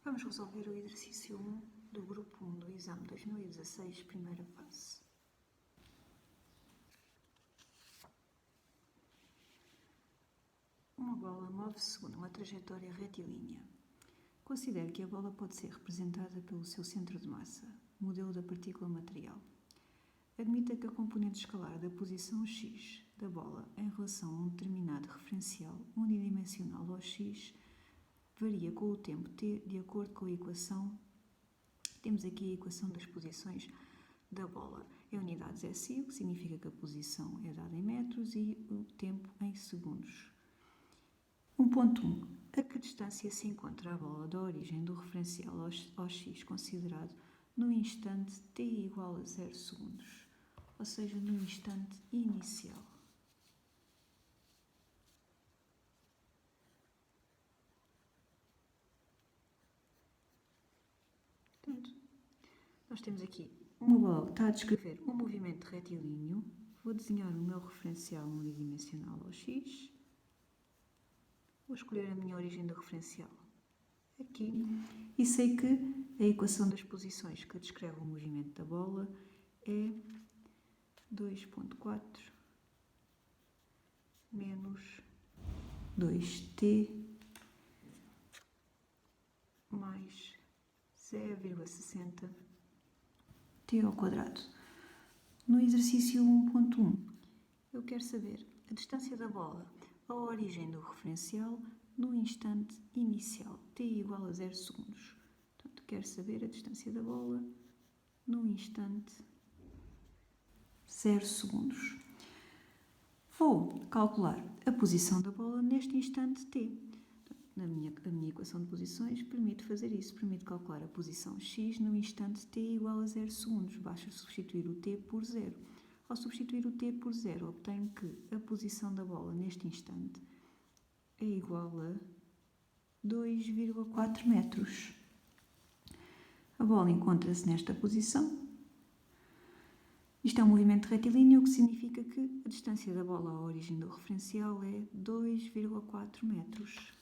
Vamos resolver o exercício 1 do grupo 1 do exame 2016, primeira fase. Uma bola move-se segundo uma trajetória retilínea. Considere que a bola pode ser representada pelo seu centro de massa, modelo da partícula material. Admita que a componente escalar da posição x da bola em relação a um determinado referencial unidimensional ou x varia com o tempo t de acordo com a equação. Temos aqui a equação das posições da bola em unidades SI, o que significa que a posição é dada em metros e o tempo em segundos. 1.1. A que distância se encontra a bola da origem do referencial ao x considerado no instante t igual a 0 segundos, ou seja, no instante inicial. Portanto, nós temos aqui uma bola que está a descrever um movimento retilíneo. Vou desenhar o meu referencial unidimensional ao x. Vou escolher a minha origem do referencial aqui. E sei que a equação das posições que descreve o movimento da bola é 2.4 menos 2t mais 0,60 t ao quadrado. No exercício 1.1, eu quero saber a distância da bola à origem do referencial no instante inicial, t igual a 0 segundos. Portanto, quero saber a distância da bola no instante 0 segundos. Vou calcular a posição da bola neste instante t. A minha equação de posições permite fazer isso, permite calcular a posição x no instante t igual a 0 segundos. Basta substituir o t por 0. Ao substituir o t por 0, obtenho que a posição da bola neste instante é igual a 2,4 metros. A bola encontra-se nesta posição. Isto é um movimento retilíneo, o que significa que a distância da bola à origem do referencial é 2,4 metros.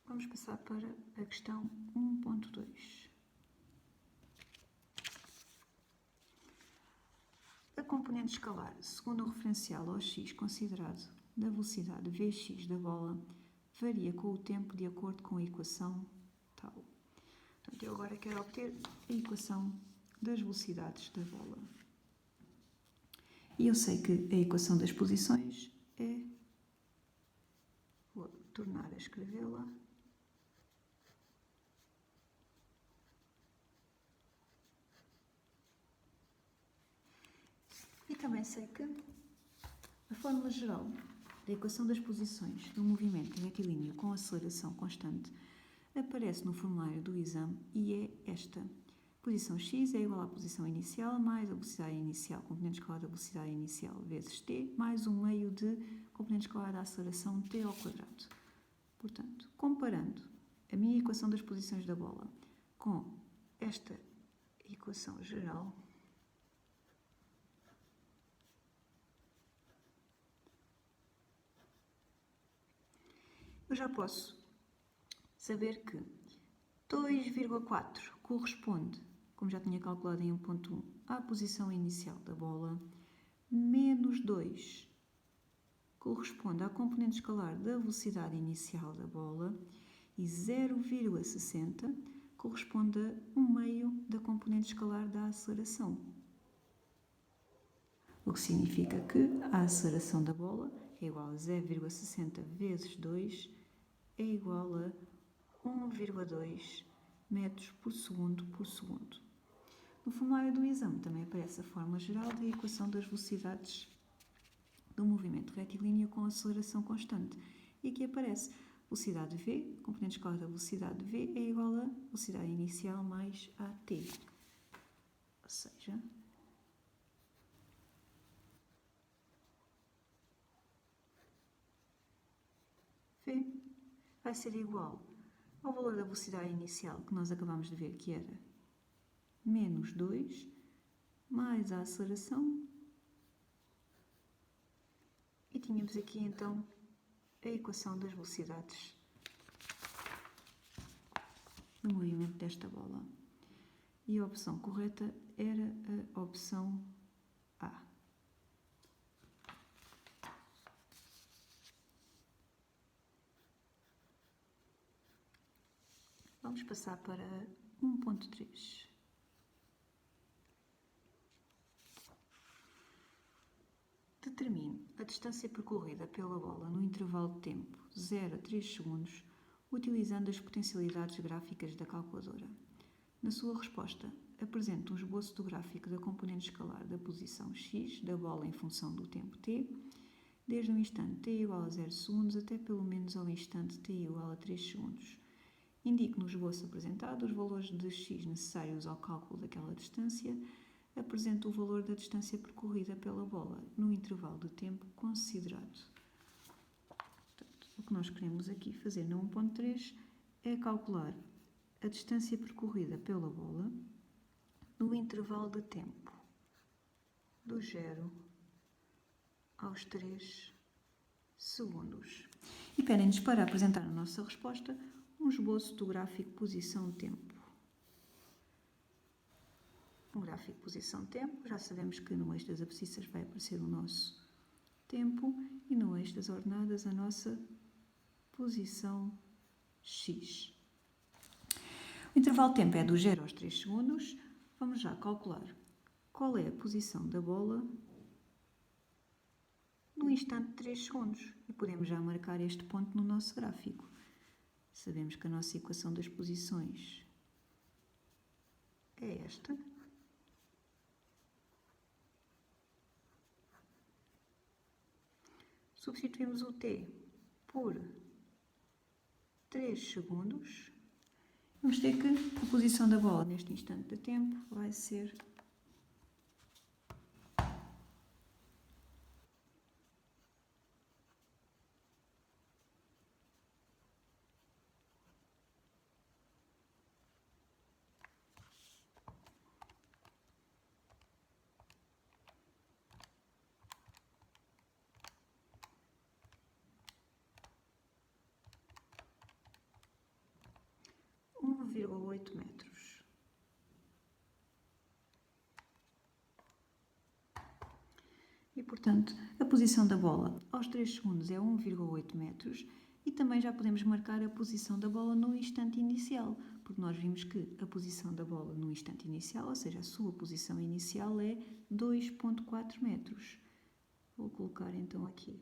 Vamos passar para a questão 1.2. A componente escalar, segundo o referencial ao x considerado da velocidade vx da bola, varia com o tempo de acordo com a equação tal. Portanto, eu agora quero obter a equação das velocidades da bola. E eu sei que a equação das posições é... Vou tornar a escrevê-la. E também sei que a fórmula geral da equação das posições de um movimento retilíneo com aceleração constante aparece no formulário do exame e é esta. Posição x é igual à posição inicial mais a velocidade inicial, componente escalar da velocidade inicial, vezes t, mais um meio de componente escalar da aceleração t ao quadrado. Portanto, comparando a minha equação das posições da bola com esta equação geral, eu já posso saber que 2,4 corresponde, como já tinha calculado em 1.1, à posição inicial da bola, menos 2 corresponde à componente escalar da velocidade inicial da bola e 0,60 corresponde a 1 meio da componente escalar da aceleração. O que significa que a aceleração da bola é igual a 0,60 vezes 2 é igual a 1,2 metros por segundo por segundo. No formulário do exame também aparece a fórmula geral da equação das velocidades do movimento retilíneo com aceleração constante. E aqui aparece velocidade v, componente escalar da velocidade v é igual a velocidade inicial mais at. Ou seja, v vai ser igual ao valor da velocidade inicial que nós acabamos de ver, que era menos 2, mais a aceleração, tínhamos aqui então a equação das velocidades no movimento desta bola. E a opção correta era a opção A. Vamos passar para 1.3. Determine a distância percorrida pela bola no intervalo de tempo 0 a 3 segundos, utilizando as potencialidades gráficas da calculadora. Na sua resposta, apresente um esboço do gráfico da componente escalar da posição x da bola em função do tempo t, desde o instante t igual a 0 segundos até pelo menos ao instante t igual a 3 segundos. Indique no esboço apresentado os valores de x necessários ao cálculo daquela distância. Apresente o valor da distância percorrida pela bola no intervalo de tempo considerado. Portanto, o que nós queremos aqui fazer na 1.3 é calcular a distância percorrida pela bola no intervalo de tempo do 0 aos 3 segundos. E pedem-nos para apresentar a nossa resposta um esboço do gráfico posição-tempo. Um gráfico posição-tempo, já sabemos que no eixo das abscissas vai aparecer o nosso tempo e no eixo das ordenadas a nossa posição x. O intervalo de tempo é do 0 aos 3 segundos. Vamos já calcular qual é a posição da bola no instante de 3 segundos. E podemos já marcar este ponto no nosso gráfico. Sabemos que a nossa equação das posições é esta. Substituímos o t por 3 segundos. Vamos ter que a posição da bola neste instante de tempo vai ser (1,8 metros). E, portanto, a posição da bola aos 3 segundos é 1,8 metros e também já podemos marcar a posição da bola no instante inicial, porque nós vimos que a posição da bola no instante inicial, ou seja, a sua posição inicial é 2,4 metros. Vou colocar então aqui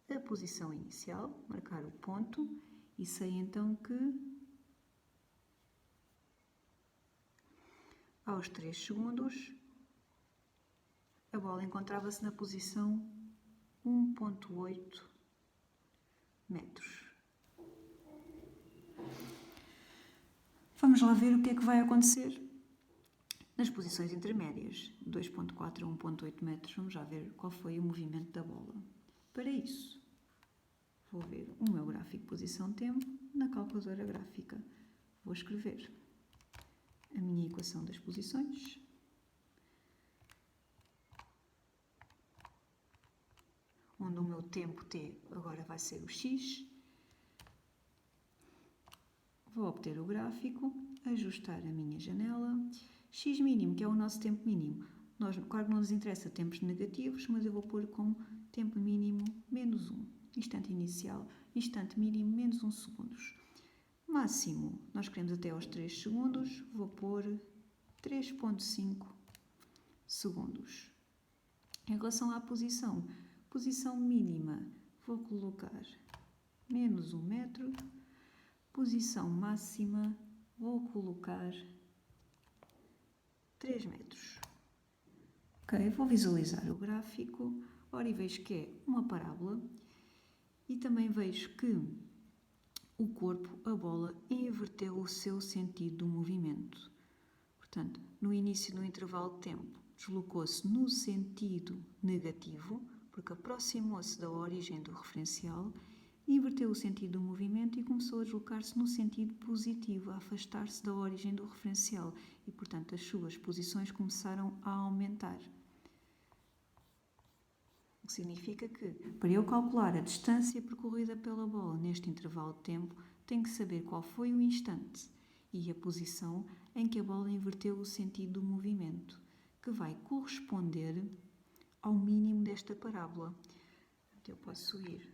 a posição inicial, marcar o ponto e sei então que aos 3 segundos a bola encontrava-se na posição 1,8 metros. Vamos lá ver o que é que vai acontecer nas posições intermédias, 2,4 a 1,8 metros. Vamos já ver qual foi o movimento da bola. Para isso, vou ver o meu gráfico posição-tempo na calculadora gráfica. Vou escrever a minha equação das posições. Onde o meu tempo t agora vai ser o x. Vou obter o gráfico, ajustar a minha janela. X mínimo, que é o nosso tempo mínimo. Claro que não nos interessa tempos negativos, mas eu vou pôr como tempo mínimo menos 1. Instante inicial, instante mínimo menos 1 segundos. Máximo, nós queremos até aos 3 segundos, vou pôr 3,5 segundos. Em relação à posição mínima, vou colocar menos 1 metro. Posição máxima, vou colocar 3 metros. Ok, vou visualizar o gráfico. Ora, e vejo que é uma parábola e também vejo que o corpo, a bola, inverteu o seu sentido do movimento. Portanto, no início do intervalo de tempo, deslocou-se no sentido negativo, porque aproximou-se da origem do referencial, inverteu o sentido do movimento e começou a deslocar-se no sentido positivo, a afastar-se da origem do referencial e, portanto, as suas posições começaram a aumentar. O que significa que, para eu calcular a distância percorrida pela bola neste intervalo de tempo, tenho que saber qual foi o instante e a posição em que a bola inverteu o sentido do movimento, que vai corresponder ao mínimo desta parábola. Então, eu posso ir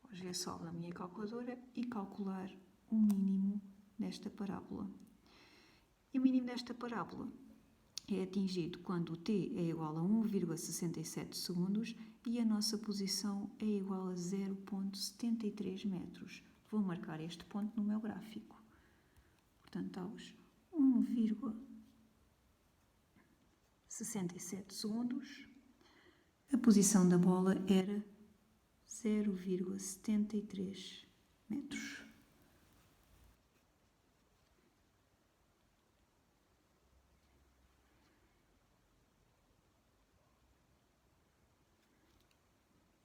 ao GSOL da minha calculadora e calcular o mínimo desta parábola. E o mínimo desta parábola é atingido quando o t é igual a 1,67 segundos e a nossa posição é igual a 0,73 metros. Vou marcar este ponto no meu gráfico. Portanto, aos 1,67 segundos, a posição da bola era 0,73 metros.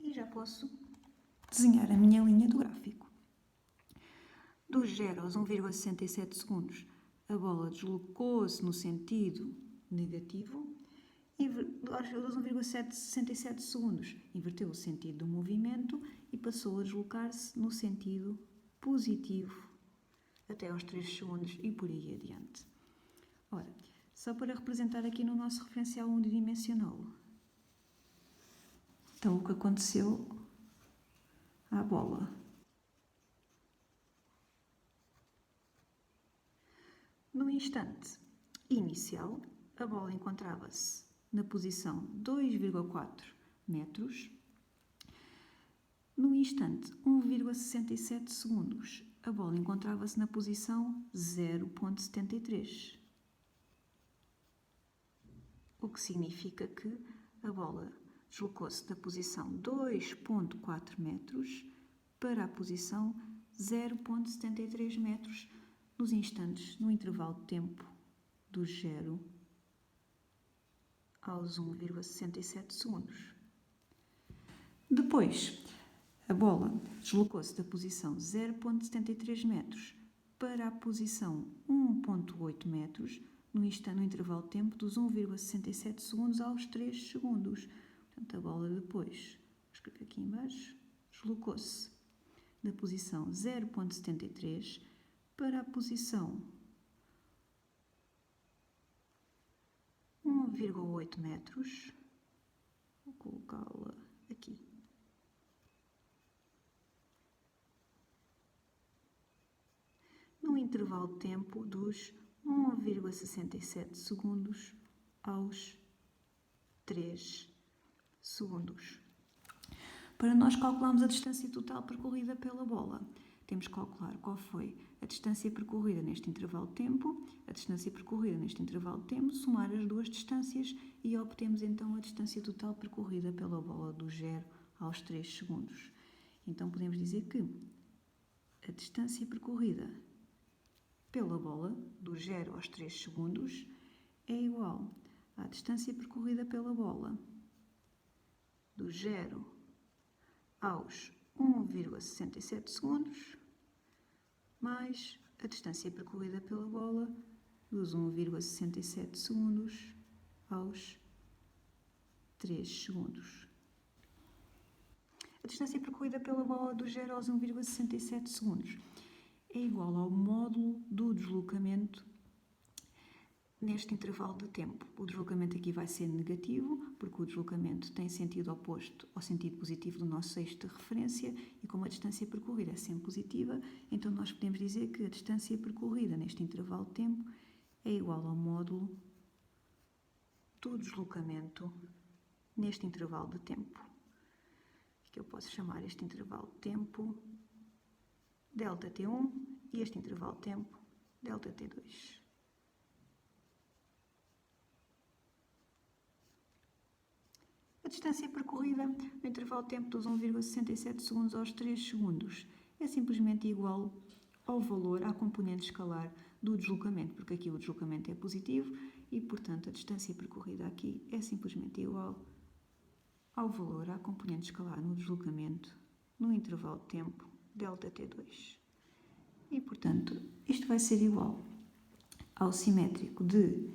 E já posso desenhar a minha linha do gráfico. Dos 0 aos 1,67 segundos, a bola deslocou-se no sentido negativo. E dos 1,67 segundos, inverteu o sentido do movimento e passou a deslocar-se no sentido positivo até aos 3 segundos e por aí adiante. Ora, só para representar aqui no nosso referencial unidimensional. Então, o que aconteceu à bola? No instante inicial, a bola encontrava-se na posição 2,4 metros. No instante 1,67 segundos, a bola encontrava-se na posição 0,73. O que significa que a bola deslocou-se da posição 2,4 metros para a posição 0,73 metros nos instantes, no intervalo de tempo do 0 aos 1,67 segundos. Depois, a bola deslocou-se da posição 0,73 metros para a posição 1,8 metros no intervalo de tempo dos 1,67 segundos aos 3 segundos. Portanto, a bola depois, vou escrever aqui em baixo, deslocou-se da posição 0,73 para a posição 1,8 metros. Vou colocá-la aqui. No intervalo de tempo dos 1,67 segundos aos 3 segundos. Para nós calcularmos a distância total percorrida pela bola, temos que calcular qual foi a distância percorrida neste intervalo de tempo, a distância percorrida neste intervalo de tempo, somar as duas distâncias e obtemos então a distância total percorrida pela bola do 0 aos 3 segundos. Então podemos dizer que a distância percorrida pela bola do 0 aos 3 segundos é igual à distância percorrida pela bola do 0 aos 1,67 segundos mais a distância percorrida pela bola dos 1,67 segundos aos 3 segundos. A distância percorrida pela bola do 0 aos 1,67 segundos é igual ao módulo do deslocamento neste intervalo de tempo. O deslocamento aqui vai ser negativo, porque o deslocamento tem sentido oposto ao sentido positivo do nosso eixo de referência e como a distância percorrida é sempre positiva, então nós podemos dizer que a distância percorrida neste intervalo de tempo é igual ao módulo do deslocamento neste intervalo de tempo. Que eu posso chamar este intervalo de tempo ΔT1 e este intervalo de tempo ΔT2. A distância percorrida no intervalo de tempo dos 1,67 segundos aos 3 segundos é simplesmente igual ao valor, à componente escalar do deslocamento, porque aqui o deslocamento é positivo e, portanto, a distância percorrida aqui é simplesmente igual ao valor, à componente escalar no deslocamento no intervalo de tempo ΔT2. E, portanto, isto vai ser igual ao simétrico de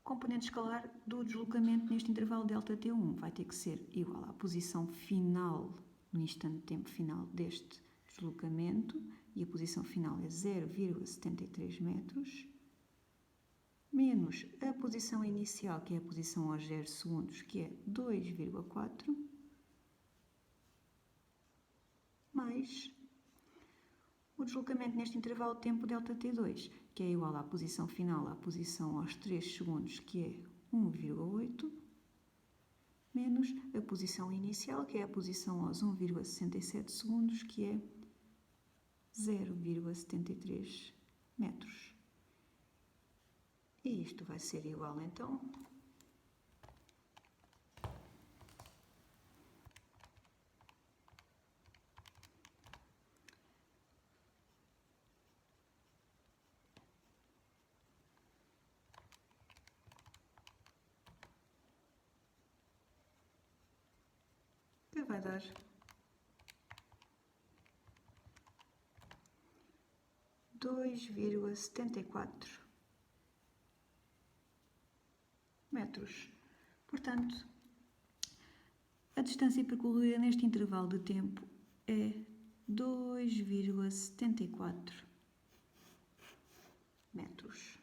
componente escalar do deslocamento neste intervalo Δt1 vai ter que ser igual à posição final, no instante de tempo final deste deslocamento, e a posição final é 0,73 metros, menos a posição inicial, que é a posição aos 0 segundos, que é 2,4, mais o deslocamento neste intervalo de tempo Δt2, que é igual à posição final à posição aos 3 segundos, que é 1,8, menos a posição inicial, que é a posição aos 1,67 segundos, que é 0,73 metros. E isto vai ser igual, então, que vai dar 2,74 metros. Portanto, a distância percorrida neste intervalo de tempo é 2,74 metros.